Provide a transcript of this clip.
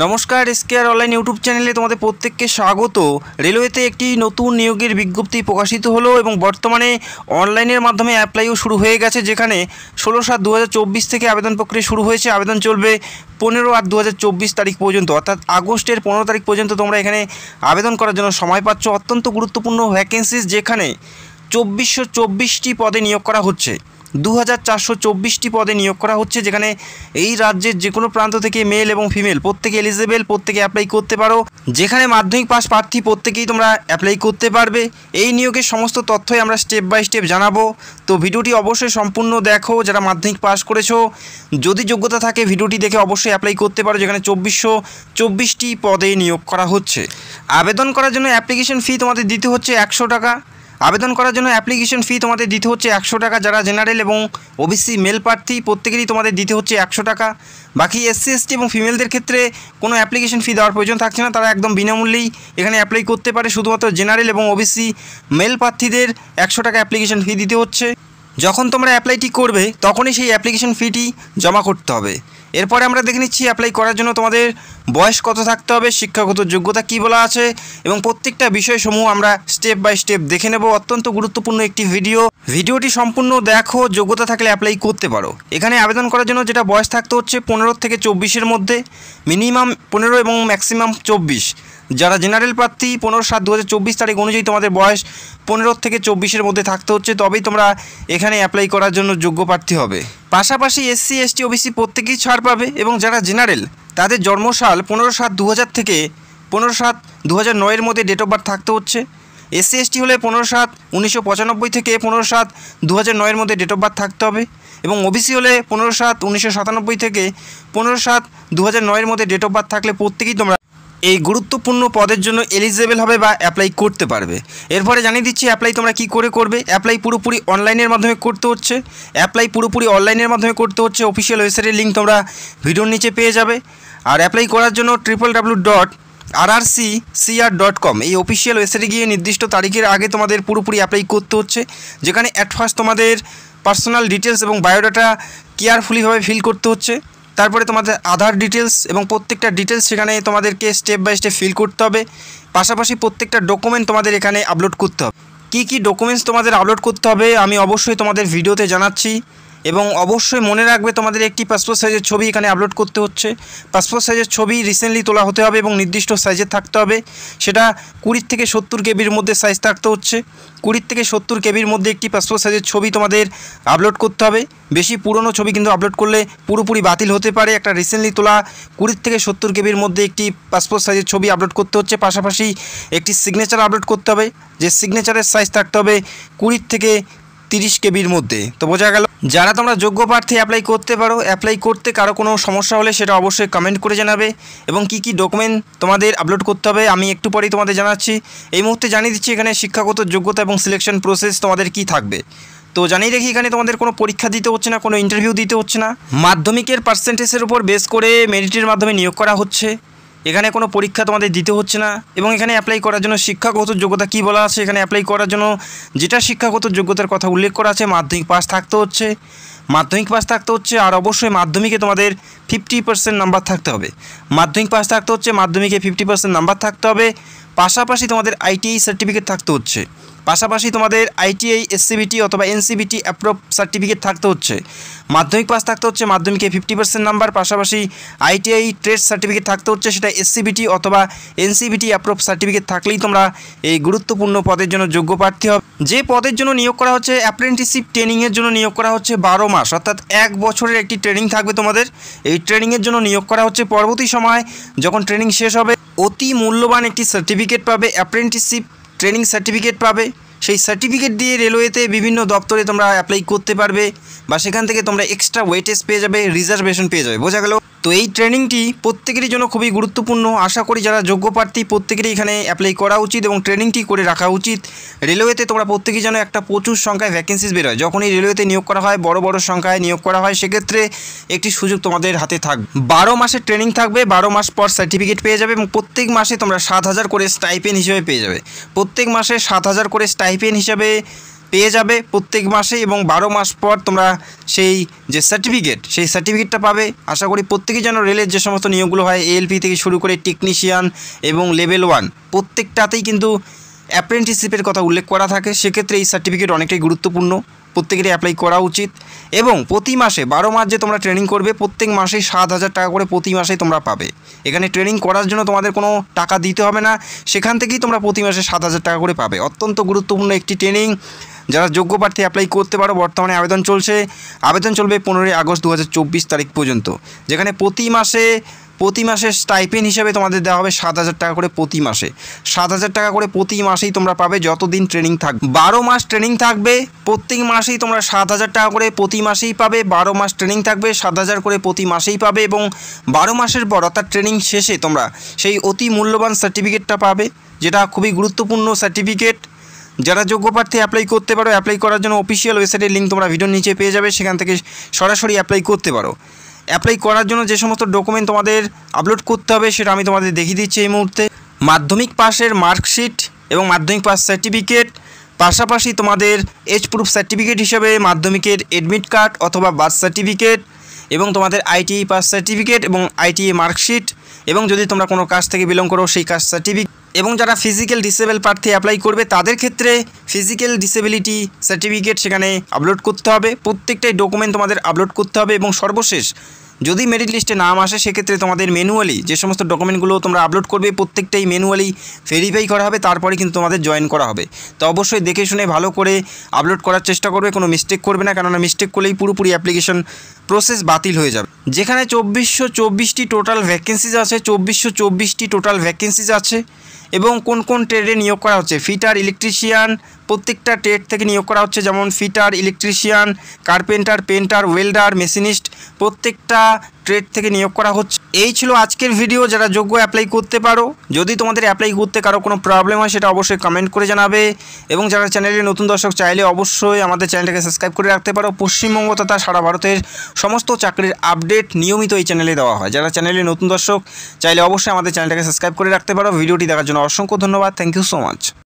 নমস্কার, এসকেআর online YouTube চ্যানেলে তোমাদের প্রত্যেককে স্বাগত। রেলওয়েতে একটি নতুন নিয়োগের বিজ্ঞপ্তি প্রকাশিত হলো এবং বর্তমানে অনলাইনের মাধ্যমে অ্যাপ্লাইও শুরু হয়ে গেছে, যেখানে 16/7/2024 থেকে আবেদন প্রক্রিয়া শুরু হয়েছে। আবেদন চলবে 15/8/2024 তারিখ পর্যন্ত, অর্থাৎ আগস্টের 15 তারিখ পর্যন্ত তোমরা এখানে আবেদন করার জন্য সময় পাচ্ছ। অত্যন্ত গুরুত্বপূর্ণ ভ্যাকেন্সিস, যেখানে 2424টি পদে নিয়োগ করা হচ্ছে, 2424টি পদে নিয়োগ করা হচ্ছে, যেখানে এই রাজ্যের যে কোনো প্রান্ত থেকে মেল এবং ফিমেল প্রত্যেকে এলিজিবল, প্রত্যেকে অ্যাপ্লাই করতে পারো। যেখানে মাধ্যমিক পাস প্রার্থী প্রত্যেকেই তোমরা অ্যাপ্লাই করতে পারবে। এই নিয়োগের সমস্ত তথ্যই আমরা স্টেপ বাই স্টেপ জানাবো, তো ভিডিওটি অবশ্যই সম্পূর্ণ দেখো। যারা মাধ্যমিক পাস করেছো, যদি যোগ্যতা থাকে ভিডিওটি দেখে অবশ্যই অ্যাপ্লাই করতে পারো, যেখানে 2424টি পদে নিয়োগ করা হচ্ছে। আবেদন করার জন্য অ্যাপ্লিকেশন ফি তোমাদের দিতে হচ্ছে 100 টাকা। আবেদন করার জন্য অ্যাপ্লিকেশন ফি তোমাদের দিতে হচ্ছে 100 টাকা। যারা জেনারেল এবং ওবিসি মেল প্রার্থী প্রত্যেকেরই তোমাদের দিতে হচ্ছে 100 টাকা। বাকি এসসি এসটি এবং ফিমেলদের ক্ষেত্রে কোনো অ্যাপ্লিকেশন ফি দেওয়ার প্রয়োজন থাকছে না, তারা একদম বিনামূল্যেই এখানে অ্যাপ্লাই করতে পারে। শুধুমাত্র জেনারেল এবং ওবিসি মেল প্রার্থীদের 100 টাকা অ্যাপ্লিকেশন ফি দিতে হচ্ছে। যখন তোমরা অ্যাপ্লাইটি করবে তখনই সেই অ্যাপ্লিকেশন ফিটি জমা করতে হবে। এরপরে আমরা দেখে নিচ্ছি অ্যাপ্লাই করার জন্য তোমাদের বয়স কত থাকতে হবে, শিক্ষাগত যোগ্যতা কী বলা আছে এবং প্রত্যেকটা বিষয়সমূহ আমরা স্টেপ বাই স্টেপ দেখে নেব। অত্যন্ত গুরুত্বপূর্ণ একটি ভিডিওটি সম্পূর্ণ দেখো, যোগ্যতা থাকলে অ্যাপ্লাই করতে পারো। এখানে আবেদন করার জন্য যেটা বয়স থাকতে হচ্ছে 15 থেকে 24-এর মধ্যে, মিনিমাম 15 এবং ম্যাক্সিমাম 24। যারা জেনারেল প্রার্থী 15/7/2024 তারিখ অনুযায়ী তোমাদের বয়স 15 থেকে 24-এর মধ্যে থাকতে হচ্ছে, তবেই তোমরা এখানে অ্যাপ্লাই করার জন্য যোগ্য প্রার্থী হবে। পাশাপাশি এসসি এসটি ওবিসি প্রত্যেকেই ছাড় পাবে এবং যারা জেনারেল তাদের জন্মসাল 15/7/2000 থেকে 15/7/2009-এর মধ্যে ডেট অফ বার্থ থাকতে হচ্ছে। এসসি এসটি হলে 15/7/1995 থেকে 15/7/2009-এর মধ্যে ডেট অফ বার্থ থাকতে হবে এবং ওবিসি হলে 15/7/1997 থেকে 15/7/2009-এর মধ্যে ডেট অফ বার্থ থাকলে প্রত্যেকেই তোমরা এই গুরুত্বপূর্ণ পদের জন্য এলিজিবল হবে বা অ্যাপ্লাই করতে পারবে। এরপরে জানিয়ে দিচ্ছি অ্যাপ্লাই তোমরা কি করে করবে। অ্যাপ্লাই পুরোপুরি অনলাইনের মাধ্যমে করতে হচ্ছে। অফিসিয়াল ওয়েবসাইটের লিঙ্ক তোমরা ভিডিওর নিচে পেয়ে যাবে। আর অ্যাপ্লাই করার জন্য www.rrccr.com এই অফিসিয়াল ওয়েবসাইটে গিয়ে নির্দিষ্ট তারিখের আগে তোমাদের পুরোপুরি অ্যাপ্লাই করতে হচ্ছে, যেখানে অ্যাট ফার্স্ট তোমাদের পার্সোনাল ডিটেলস এবং বায়োডাটা কেয়ারফুলিভাবে ফিল করতে হচ্ছে। তারপরে তোমাদের আধার ডিটেলস এবং প্রত্যেকটা ডিটেলস সেখানে তোমাদেরকে স্টেপ বাই স্টেপ ফিল করতে হবে। পাশাপাশি প্রত্যেকটা ডকুমেন্ট তোমাদের এখানে আপলোড করতে হবে। কী ডকুমেন্টস তোমাদের আপলোড করতে হবে আমি অবশ্যই তোমাদের ভিডিওতে জানাচ্ছি, এবং অবশ্যই মনে রাখবে তোমাদের একটি পাসপোর্ট সাইজের ছবি এখানে আপলোড করতে হচ্ছে। পাসপোর্ট সাইজের ছবি রিসেন্টলি তোলা হতে হবে এবং নির্দিষ্ট সাইজের থাকতে হবে। সেটা 20 থেকে 70 কেবির মধ্যে সাইজ থাকতে হচ্ছে। 20 থেকে 70 কেবির মধ্যে একটি পাসপোর্ট সাইজের ছবি তোমাদের আপলোড করতে হবে। বেশি পুরনো ছবি কিন্তু আপলোড করলে পুরোপুরি বাতিল হতে পারে। একটা রিসেন্টলি তোলা 20 থেকে 70 কেবির মধ্যে একটি পাসপোর্ট সাইজের ছবি আপলোড করতে হচ্ছে। পাশাপাশি একটি সিগনেচার আপলোড করতে হবে, যে সিগনেচারের সাইজ থাকতে হবে 20 থেকে 30 কেবির মধ্যে। তো বোঝা গেল। যারা তোমরা যোগ্য প্রার্থী অ্যাপ্লাই করতে পারো, অ্যাপ্লাই করতে কারো কোনো সমস্যা হলে সেটা অবশ্যই কমেন্ট করে জানাবে এবং কী ডকুমেন্ট তোমাদের আপলোড করতে হবে আমি একটু পরেই তোমাদের জানাচ্ছি। এই মুহূর্তে জানিয়ে দিচ্ছি এখানে শিক্ষাগত যোগ্যতা এবং সিলেকশন প্রসেস তোমাদের কি থাকবে। তো জানিয়ে রেখি এখানে তোমাদের কোনো পরীক্ষা দিতে হচ্ছে না, কোনো ইন্টারভিউ দিতে হচ্ছে না। মাধ্যমিকের পার্সেন্টেজের উপর বেস করে মেরিটের মাধ্যমে নিয়োগ করা হচ্ছে। এখানে কোনো পরীক্ষা তোমাদের দিতে হচ্ছে না এবং এখানে অ্যাপ্লাই করার জন্য শিক্ষাগত যোগ্যতা কী বলা আছে, এখানে অ্যাপ্লাই করার জন্য যেটা শিক্ষাগত যোগ্যতার কথা উল্লেখ করা আছে মাধ্যমিক পাস থাকতে হচ্ছে। আর অবশ্যই মাধ্যমিকে তোমাদের 50% নাম্বার থাকতে হবে। মাধ্যমিক পাস থাকতে হচ্ছে, মাধ্যমিকে 50% নাম্বার থাকতে হবে। পাশাপাশি তোমাদের আইটিআই সার্টিফিকেট থাকতে হচ্ছে। পাশাপাশি তোমাদের আইটিআই এসসিবিটি অথবা এনসিবিটি অ্যাপ্রুভ সার্টিফিকেট থাকতে হচ্ছে। মাধ্যমিক পাস থাকতে হচ্ছে, মাধ্যমিকে 50% নাম্বার। পাশাপাশি আইটিআই ট্রেড সার্টিফিকেট থাকতে হচ্ছে, সেটা এসসিবিটি অথবা এনসিবিটি অ্যাপ্রুভ সার্টিফিকেট থাকলেই তোমরা এই গুরুত্বপূর্ণ পদের জন্য যোগ্য প্রার্থী হবে। যে পদের জন্য নিয়োগ করা হচ্ছে অ্যাপ্রেন্টিসশিপ ট্রেনিংয়ের জন্য নিয়োগ করা হচ্ছে 12 মাস, অর্থাৎ 1 বছরের একটি ট্রেনিং থাকবে তোমাদের। এই ট্রেনিংয়ের জন্য নিয়োগ করা হচ্ছে। পরবর্তী সময় যখন ট্রেনিং শেষ হবে অতি মূল্যবান একটি সার্টিফিকেট পাবে, অ্যাপ্রেন্টিসশিপ ট্রেনিং সার্টিফিকেট পাবে। সেই সার্টিফিকেট দিয়ে রেলওয়েতে বিভিন্ন দপ্তরে তোমরা অ্যাপ্লাই করতে পারবে বা সেখান থেকে তোমরা এক্সট্রা ওয়েটেজ পেয়ে যাবে, রিজার্ভেশন পেয়ে যাবে। বোঝা গেল। তো এই ট্রেনিংটি প্রত্যেকেরই জন্য খুবই গুরুত্বপূর্ণ। আশা করি যারা যোগ্য প্রার্থী প্রত্যেকেরই এখানে অ্যাপ্লাই করা উচিত এবং ট্রেনিংটি করে রাখা উচিত। রেলওয়েতে তোমরা প্রত্যেকেই যেন একটা প্রচুর সংখ্যায় ভ্যাকেন্সিস বের হয়। যখনই রেলওয়েতে নিয়োগ করা হয়, বড় বড় সংখ্যায় নিয়োগ করা হয়, সেক্ষেত্রে একটি সুযোগ তোমাদের হাতে থাকবে। 12 মাসের ট্রেনিং থাকবে, 12 মাস পর সার্টিফিকেট পেয়ে যাবে এবং প্রত্যেক মাসে তোমরা 7,000 করে স্টাইপেন্ড হিসেবে পেয়ে যাবে। প্রত্যেক মাসে 7,000 করে স্টাইপেন্ড হিসাবে পেয়ে যাবে প্রত্যেক মাসে, এবং 12 মাস পর তোমরা সেই যে সার্টিফিকেটটা পাবে। আশা করি প্রত্যেকেই যেন রেলের যে সমস্ত নিয়োগগুলো হয় এএলপি থেকে শুরু করে টেকনিশিয়ান এবং লেভেল 1 প্রত্যেকটাতেই কিন্তু অ্যাপ্রেন্টিসশিপের কথা উল্লেখ করা থাকে। সেক্ষেত্রে এই সার্টিফিকেট অনেকটাই গুরুত্বপূর্ণ, প্রত্যেকেরই অ্যাপ্লাই করা উচিত। এবং প্রতি মাসে 12 মাস যে তোমরা ট্রেনিং করবে প্রত্যেক মাসেই 7,000 টাকা করে প্রতি মাসেই তোমরা পাবে। এখানে ট্রেনিং করার জন্য তোমাদের কোনো টাকা দিতে হবে না, সেখান থেকেই তোমরা প্রতি মাসে 7,000 টাকা করে পাবে। অত্যন্ত গুরুত্বপূর্ণ একটি ট্রেনিং, যারা যোগ্য প্রার্থী অ্যাপ্লাই করতে পারো। বর্তমানে আবেদন চলবে 15 আগস্ট 2024 তারিখ পর্যন্ত, যেখানে প্রতি মাসে স্টাইপেন্ড হিসেবে তোমাদের দেওয়া হবে 7,000 টাকা করে প্রতি মাসে। 7,000 টাকা করে প্রতি মাসেই তোমরা পাবে যতদিন ট্রেনিং থাকবে। 12 মাস ট্রেনিং থাকবে, প্রত্যেক মাসেই তোমরা 7,000 টাকা করে প্রতি মাসেই পাবে। 12 মাস ট্রেনিং থাকবে, 7,000 করে প্রতি মাসেই পাবে। এবং 12 মাসের পর অর্থাৎ ট্রেনিং শেষে তোমরা সেই অতি মূল্যবান সার্টিফিকেটটা পাবে, যেটা খুবই গুরুত্বপূর্ণ সার্টিফিকেট। যারা যোগ্য প্রার্থী অ্যাপ্লাই করতে পারো, অ্যাপ্লাই করার জন্য অফিসিয়াল ওয়েবসাইটের লিঙ্ক তোমরা ভিডিওর নিচে পেয়ে যাবে, সেখান থেকে সরাসরি অ্যাপ্লাই করতে পারো। অ্যাপ্লাই করার জন্য যে সমস্ত ডকুমেন্ট তোমাদের আপলোড করতে হবে সেটা আমি তোমাদের দেখিয়ে দিচ্ছি এই মুহূর্তে। মাধ্যমিক পাসের মার্কশিট এবং মাধ্যমিক পাস সার্টিফিকেট, পাশাপাশি তোমাদের এজ প্রুফ সার্টিফিকেট হিসেবে মাধ্যমিকের এডমিট কার্ড অথবা বার্থ সার্টিফিকেট, এবং তোমাদের আইটিআই পাস সার্টিফিকেট এবং আইটিআই মার্কশিট, এবং যদি তোমরা কোনো কাস্ট থেকে বিলং করো সেই কাস্ট সার্টিফিকেট। এবং যারা ফিজিক্যাল ডিসেবল প্রার্থী অ্যাপ্লাই করবে তাদের ক্ষেত্রে ফিজিক্যাল ডিসেবিলিটি সার্টিফিকেট সেখানে আপলোড করতে হবে। প্রত্যেকটাই ডকুমেন্ট তোমাদের আপলোড করতে হবে। এবং সর্বশেষ যদি মেরিট লিস্টে নাম আসে সেক্ষেত্রে তোমাদের ম্যানুয়ালি যে সমস্ত ডকুমেন্টগুলো তোমরা আপলোড করবে প্রত্যেকটাই ম্যানুয়ালি ভেরিফাই করা হবে, তারপরে কিন্তু তোমাদের জয়েন করা হবে। তো অবশ্যই দেখে শুনে ভালো করে আপলোড করার চেষ্টা করবে, কোনো মিস্টেক করবে না, কেননা মিস্টেক করলেই পুরোপুরি অ্যাপ্লিকেশন প্রসেস বাতিল হয়ে যাবে। যেখানে 2424টি টোটাল ভ্যাকেন্সিজ আছে, এবং কোন কোন ট্রেডে নিয়োগ করা হচ্ছে, ফিটার, ইলেকট্রিশিয়ান, প্রত্যেকটা ট্রেড থেকে নিয়োগ করা হচ্ছে, যেমন fitter, electrician, carpenter, painter, welder, machinist, প্রত্যেকটা ট্রেড থেকে নিয়োগ করা হচ্ছে। এই ছিল আজকের ভিডিও। যারা যোগ্য অ্যাপ্লাই করতে পারো। যদি তোমাদের অ্যাপ্লাই করতে কারো কোনো প্রবলেম হয় সেটা অবশ্যই কমেন্ট করে জানাবে। এবং যারা চ্যানেলে নতুন দর্শক চাইলে অবশ্যই আমাদের চ্যানেলটাকে সাবস্ক্রাইব করে রাখতে পারো। পশ্চিমবঙ্গ তথা সারা ভারতের সমস্ত চাকরির আপডেট নিয়মিত এই চ্যানেলে দেওয়া হয়। যারা চ্যানেলে নতুন দর্শক চাইলে অবশ্যই আমাদের চ্যানেলটাকে সাবস্ক্রাইব করে রাখতে পারো। ভিডিওটি দেখার জন্য অসংখ্য ধন্যবাদ। Thank you so much.